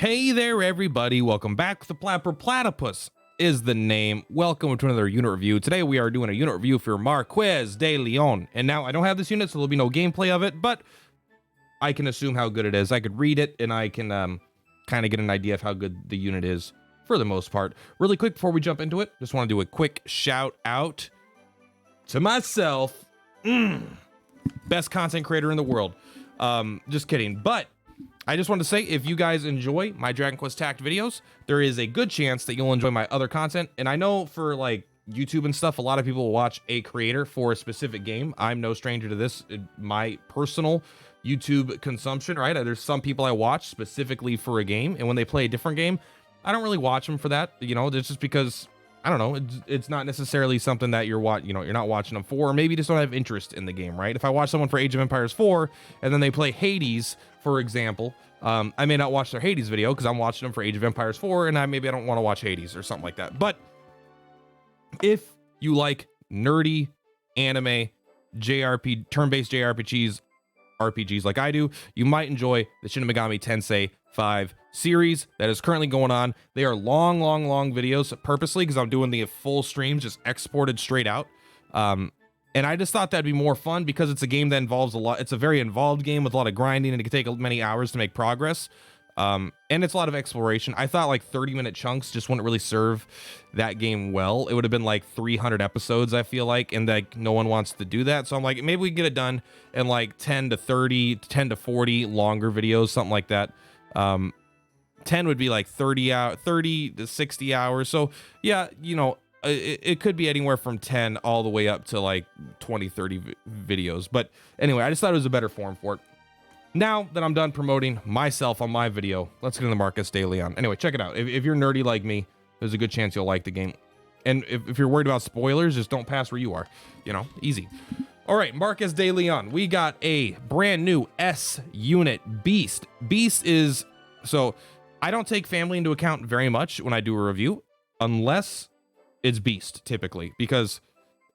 Hey there, everybody. Welcome back. The Purplatypus is the name. Welcome to another unit review. Today we are doing a unit review for Marquez de Leon. And now I don't have this unit, so there'll be no gameplay of it, but I can assume how good it is. I could read it, and I can kind of get an idea of how good the unit is for the most part. Really quick before we jump into it, just want to do a quick shout out to myself. Best content creator in the world. Just kidding. But I just wanted to say, if you guys enjoy my Dragon Quest Tact videos, there is a good chance that you'll enjoy my other content. And I know for like YouTube and stuff, a lot of people will watch a creator for a specific game. I'm no stranger to this. My personal YouTube consumption, right? There's some people I watch specifically for a game, and when they play a different game, I don't really watch them for that. You know, it's just because I don't know. It's not necessarily something that you're not watching them for, or maybe you just don't have interest in the game, right? If I watch someone for Age of Empires 4 and then they play Hades, for example, I may not watch their Hades video because I'm watching them for Age of Empires 4, and maybe I don't want to watch Hades or something like that. But if you like nerdy anime, turn-based RPGs like I do, you might enjoy the Shin Megami Tensei 5 series that is currently going on. They are long videos purposely because I'm doing the full streams just exported straight out. And I just thought that'd be more fun because it's a game that involves a lot. It's a very involved game with a lot of grinding, and it can take many hours to make progress. And it's a lot of exploration. I thought like 30-minute chunks just wouldn't really serve that game well. It would have been like 300 episodes, I feel like, and like no one wants to do that. So I'm like, maybe we can get it done in like 10 to 30, 10 to 40 longer videos, something like that. 10 would be like 30 to 60 hours. So yeah, you know, it could be anywhere from 10 all the way up to like 20, 30 videos. But anyway, I just thought it was a better form for it. Now that I'm done promoting myself on my video, let's get into Marquez de Leon. Anyway, check it out. If you're nerdy like me, there's a good chance you'll like the game. And if you're worried about spoilers, just don't pass where you are. You know, easy. All right, Marquez de Leon. We got a brand new S unit, Beast. Beast is... So I don't take family into account very much when I do a review, unless it's Beast, typically, because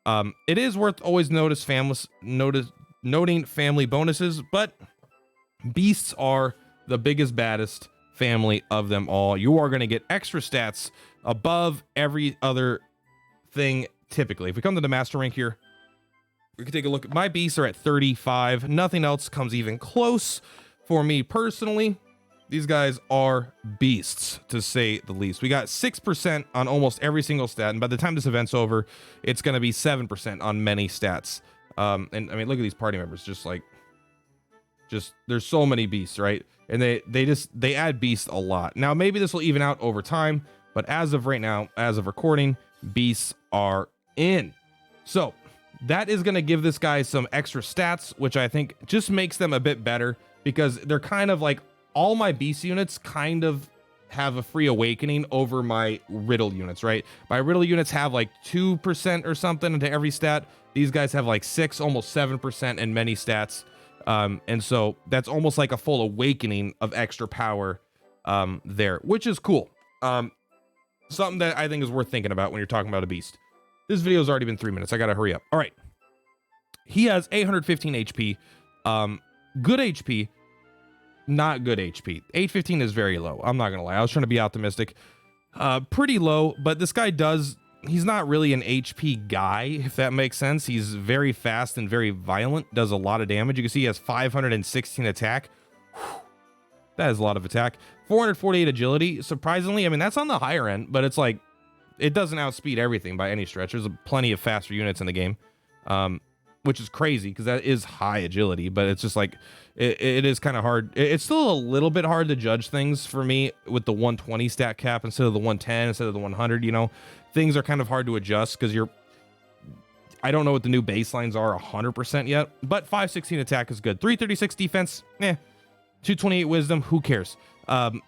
it is worth always noting family bonuses, but Beasts are the biggest, baddest family of them all. You are going to get extra stats above every other thing typically. If we come to the master rank here, we can take a look. My Beasts are at 35. Nothing else comes even close for me personally. These guys are beasts, to say the least. We got 6% on almost every single stat, and by the time this event's over, it's going to be 7% on many stats. And I mean, look at these party members. Just there's so many beasts, right? And they add beasts a lot. Now maybe this will even out over time, but as of right now, as of recording, beasts are in. So that is going to give this guy some extra stats, which I think just makes them a bit better, because they're kind of like, all my beast units kind of have a free awakening over my riddle units, right? My riddle units have like 2% or something into every stat. These guys have like 6, almost 7% in many stats. And so that's almost like a full awakening of extra power there, which is cool. Something that I think is worth thinking about when you're talking about a beast. This video's already been 3 minutes. I gotta hurry up. All right. He has 815 HP. Good HP. Not good HP. 815 is very low. I'm not gonna lie. I was trying to be optimistic. Pretty low, but this guy he's not really an HP guy, if that makes sense. He's very fast and very violent, does a lot of damage. You can see he has 516 attack. Whew. That is a lot of attack. 448 agility. Surprisingly, I mean, that's on the higher end, but it's like, it doesn't outspeed everything by any stretch. There's plenty of faster units in the game. Which is crazy because that is high agility, but it's just like it is kind of hard. It's still a little bit hard to judge things for me with the 120 stat cap instead of the 110 instead of the 100. You know, things are kind of hard to adjust because I don't know what the new baselines are 100% yet, but 516 attack is good. 336 defense, 228 wisdom, who cares?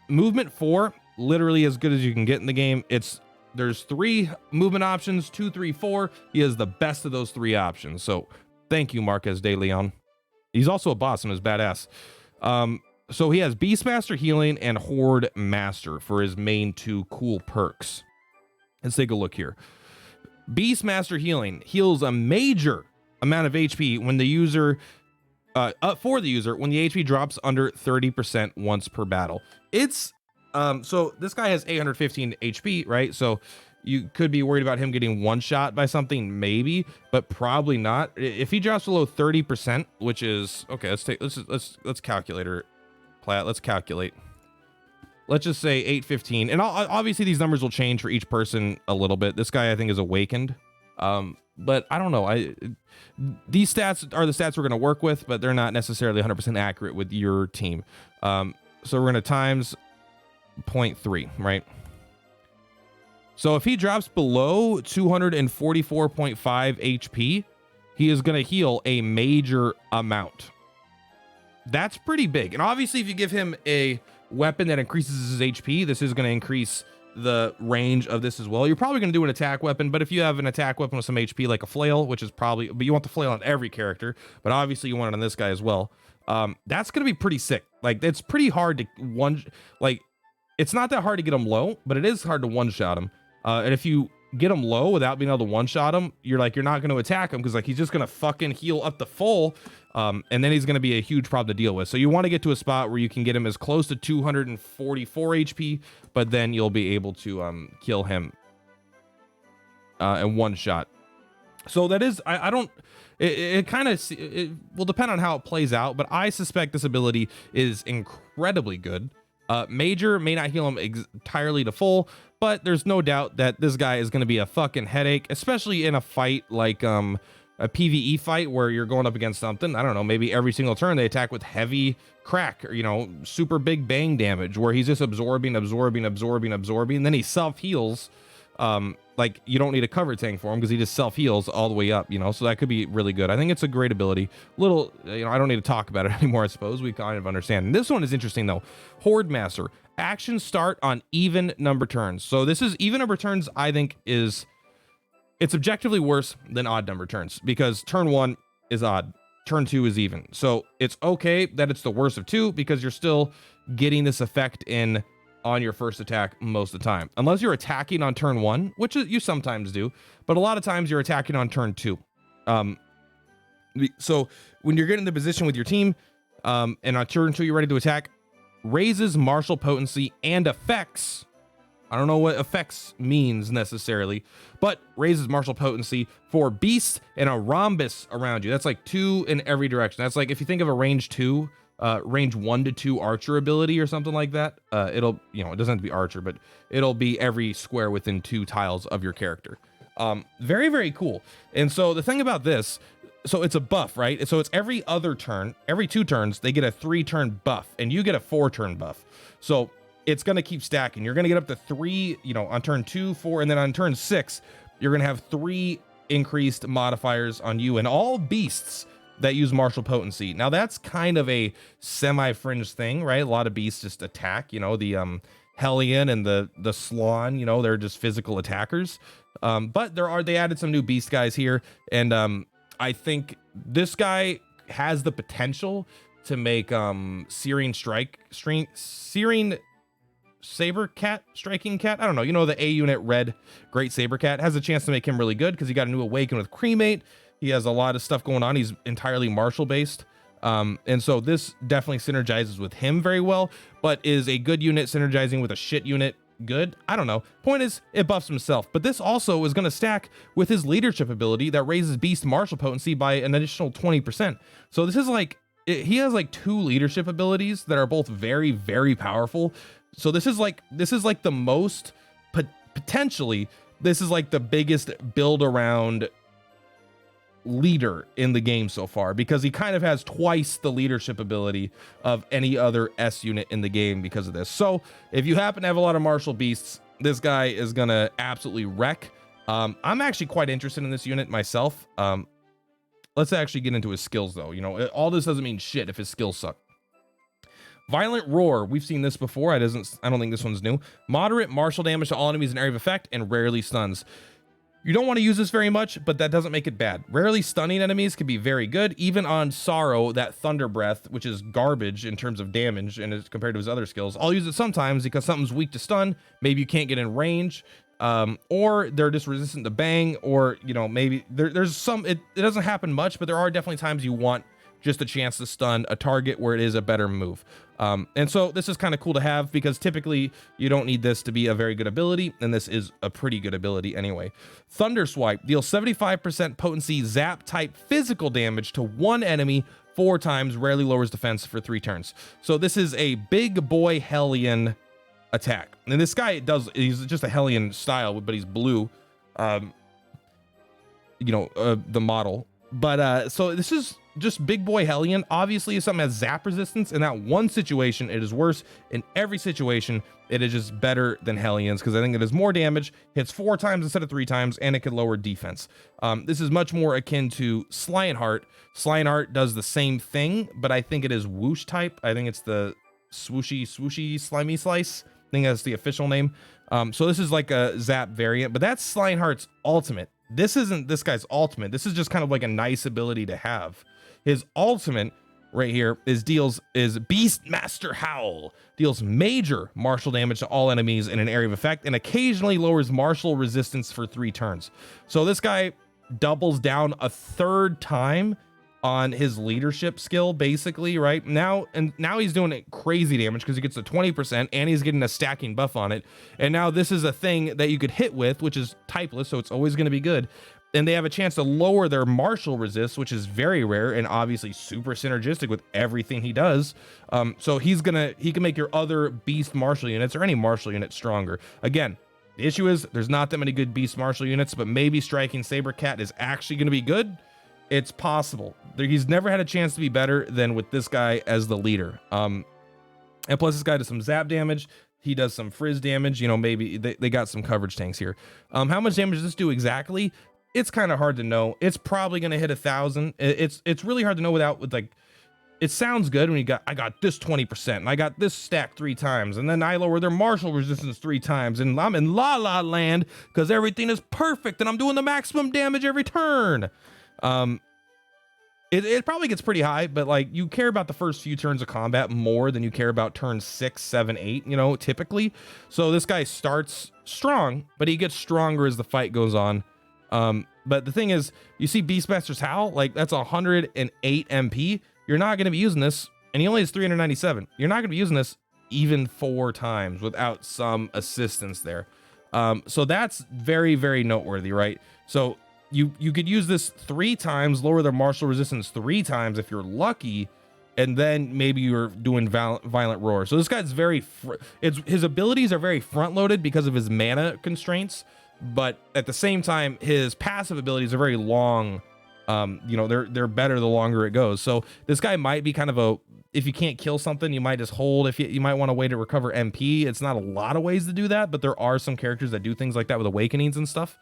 Movement 4, literally as good as you can get in the game. There's 3 movement options, 2, 3, 4. He has the best of those 3 options. So thank you, Marquez de Leon. He's also a boss and is badass. So he has Beastmaster Healing and Horde Master for his main 2 cool perks. Let's take a look here. Beastmaster Healing heals a major amount of HP when the user when the HP drops under 30% once per battle. It's So this guy has 815 HP, right? So you could be worried about him getting one shot by something, maybe, but probably not. If he drops below 30%, which is okay, let's calculate her, Plat. Let's calculate. Let's just say 815, and obviously these numbers will change for each person a little bit. This guy I think is awakened, but I don't know. These stats are the stats we're going to work with, but they're not necessarily 100% accurate with your team. So we're going to times 0.3, right? So if he drops below 244.5 HP, he is going to heal a major amount. That's pretty big. And obviously if you give him a weapon that increases his HP, this is going to increase the range of this as well. You're probably going to do an attack weapon, but if you have an attack weapon with some HP like a flail, which is probably, but you want the flail on every character, but obviously you want it on this guy as well. That's going to be pretty sick. Like, it's pretty hard to it's not that hard to get him low, but it is hard to one-shot him. And if you get him low without being able to one-shot him, you're not going to attack him because like he's just going to fucking heal up the full, and then he's going to be a huge problem to deal with. So you want to get to a spot where you can get him as close to 244 HP, but then you'll be able to kill him in one shot. So that is, I don't, it kind of, it will depend on how it plays out, but I suspect this ability is incredibly good. Major may not heal him entirely to full, but there's no doubt that this guy is going to be a fucking headache, especially in a fight like a PvE fight where you're going up against something. I don't know, maybe every single turn they attack with heavy crack or, you know, super big bang damage where he's just absorbing, and then he self-heals. Like, you don't need a cover tank for him because he just self-heals all the way up, you know, so that could be really good. I think it's a great ability. Little, you know, I don't need to talk about it anymore, I suppose. We kind of understand. And this one is interesting, though. Horde Master. Actions start on even number turns. So this is even number turns, I think, it's objectively worse than odd number turns because turn 1 is odd. Turn 2 is even. So it's okay that it's the worst of 2 because you're still getting this effect in on your first attack most of the time, unless you're attacking on turn 1, which you sometimes do, but a lot of times you're attacking on turn 2. So when you're getting the position with your team, and on turn 2 you're ready to attack, raises martial potency and effects. I don't know what effects means necessarily, but raises martial potency for beasts and a rhombus around you. That's like 2 in every direction. That's like if you think of a range 2. Range 1 to 2 archer ability or something like that. It'll, you know, it doesn't have to be archer, but it'll be every square within 2 tiles of your character. Very, very cool. And so the thing about this, so it's a buff, right? So it's every other turn, every 2 turns, they get a 3-turn buff and you get a 4-turn buff. So it's going to keep stacking. You're going to get up to 3, you know, on turn 2, 4, and then on turn 6, you're going to have 3 increased modifiers on you and all beasts that use martial potency. Now that's kind of a semi-fringe thing, right? A lot of beasts just attack, you know, the Hellion and the Slawn, you know, they're just physical attackers. But they added some new beast guys here, and I think this guy has the potential to make Searing Saber Cat, Striking Cat. I don't know, you know, the A unit red Great Saber Cat has a chance to make him really good because he got a new Awaken with Cremate. He has a lot of stuff going on. He's entirely martial based. And so this definitely synergizes with him very well, but is a good unit synergizing with a shit unit good? I don't know. Point is, it buffs himself, but this also is going to stack with his leadership ability that raises beast martial potency by an additional 20%. So this is like, he has like 2 leadership abilities that are both very, very powerful. So this is like the most, potentially, this is like the biggest build around leader in the game so far because he kind of has twice the leadership ability of any other S unit in the game because of this. So if you happen to have a lot of martial beasts, this guy is gonna absolutely wreck. I'm actually quite interested in this unit myself. Let's actually get into his skills though. You know, all this doesn't mean shit if his skills suck. Violent Roar, we've seen this before. I don't think this one's new. Moderate martial damage to all enemies in area of effect and rarely stuns. You don't want to use this very much, but that doesn't make it bad. Rarely stunning enemies can be very good. Even on Sorrow, that Thunder Breath, which is garbage in terms of damage and is compared to his other skills, I'll use it sometimes because something's weak to stun. Maybe you can't get in range, or they're just resistant to bang, or, you know, maybe there's some, it doesn't happen much, but there are definitely times you want just a chance to stun a target where it is a better move. And so this is kind of cool to have because typically you don't need this to be a very good ability, and this is a pretty good ability anyway. Thunder Swipe deals 75% potency zap type physical damage to one enemy 4 times, rarely lowers defense for 3 turns. So this is a big boy Hellion attack. And this guy he's just a Hellion style, but he's blue. The model. But so this is just big boy Hellion. Obviously, if something has zap resistance, in that one situation it is worse. In every situation it is just better than Hellion's, because I think it is more damage, hits 4 times instead of 3 times, and it can lower defense. This is much more akin to Lionheart. Lionheart does the same thing, but I think it is whoosh type. I think it's the swooshy slimy slice. I think that's the official name. So this is like a zap variant, but that's Lionheart's ultimate. This isn't this guy's ultimate. This is just kind of like a nice ability to have. His ultimate right here is Beastmaster Howl. Deals major martial damage to all enemies in an area of effect and occasionally lowers martial resistance for 3 turns. So this guy doubles down a 3rd time on his leadership skill, basically, right? Now he's doing crazy damage because he gets a 20% and he's getting a stacking buff on it. And now this is a thing that you could hit with, which is typeless, so it's always going to be good. And they have a chance to lower their martial resist, which is very rare and obviously super synergistic with everything he does. So he can make your other beast martial units or any martial unit stronger. Again, the issue is there's not that many good beast martial units, but maybe Striking Saber Cat is actually going to be good. It's possible. He's never had a chance to be better than with this guy as the leader. And plus this guy does some zap damage. He does some frizz damage. Maybe they got some coverage tanks here. How much damage does this do exactly? It's kind of hard to know. It's probably going to hit 1,000. It's really hard to know with like, it sounds good when I got this 20% and I got this stack 3 times and then I lower their martial resistance 3 times and I'm in La La Land because everything is perfect and I'm doing the maximum damage every turn. It probably gets pretty high, but like you care about the first few turns of combat more than you care about turns 6, 7, 8, typically. So this guy starts strong, but he gets stronger as the fight goes on. But the thing is, you see Beastmaster's Howl, like that's 108 MP. You're not going to be using this, and he only has 397. You're not going to be using this even 4 times without some assistance there. So that's very, very noteworthy, right? So you could use this 3 times, lower their martial resistance 3 times if you're lucky, and then maybe you're doing violent roar. So this guy's his abilities are very front loaded because of his mana constraints, but at the same time his passive abilities are very long. They're better the longer it goes. So this guy might be kind of if you can't kill something, you might just hold. If you might want a way to recover MP. It's not a lot of ways to do that, but there are some characters that do things like that with awakenings and stuff.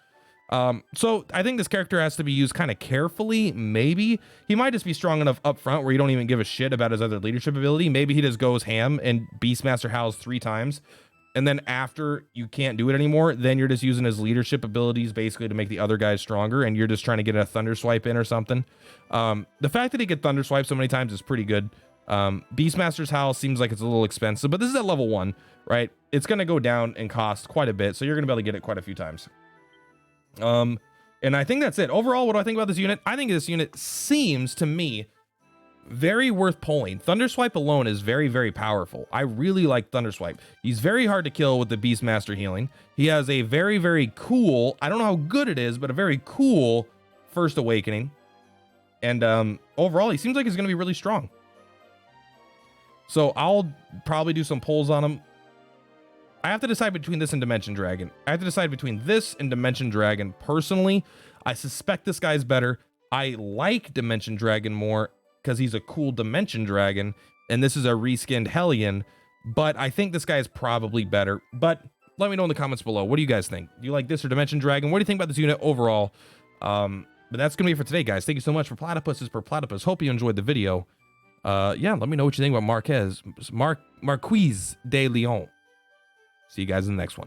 So I think this character has to be used kind of carefully. Maybe he might just be strong enough up front where you don't even give a shit about his other leadership ability. Maybe he just goes ham and Beastmaster Howls 3 times. And then after you can't do it anymore, then you're just using his leadership abilities basically to make the other guys stronger. And you're just trying to get a Thunder Swipe in or something. The fact that he could Thunder Swipe so many times is pretty good. Beastmaster's Howl seems like it's a little expensive, but this is at level 1, right? It's going to go down in cost quite a bit. So you're going to be able to get it quite a few times. And I think that's it. Overall, what do I think about this unit? I think this unit seems to me very worth pulling. Thunder Swipe alone is very, very powerful. I really like Thunder Swipe. He's very hard to kill with the Beastmaster healing. He has a very, very cool, I don't know how good it is, but a very cool first awakening. And overall, he seems like he's going to be really strong. So I'll probably do some pulls on him. I have to decide between this and Dimension Dragon. I have to decide between this and Dimension Dragon. Personally, I suspect this guy's better. I like Dimension Dragon more because he's a cool Dimension Dragon, and this is a reskinned Hellion, but I think this guy is probably better. But let me know in the comments below. What do you guys think? Do you like this or Dimension Dragon? What do you think about this unit overall? But that's going to be it for today, guys. Thank you so much for Purplatypus. Hope you enjoyed the video. Yeah, let me know what you think about Marquise de Leon. See you guys in the next one.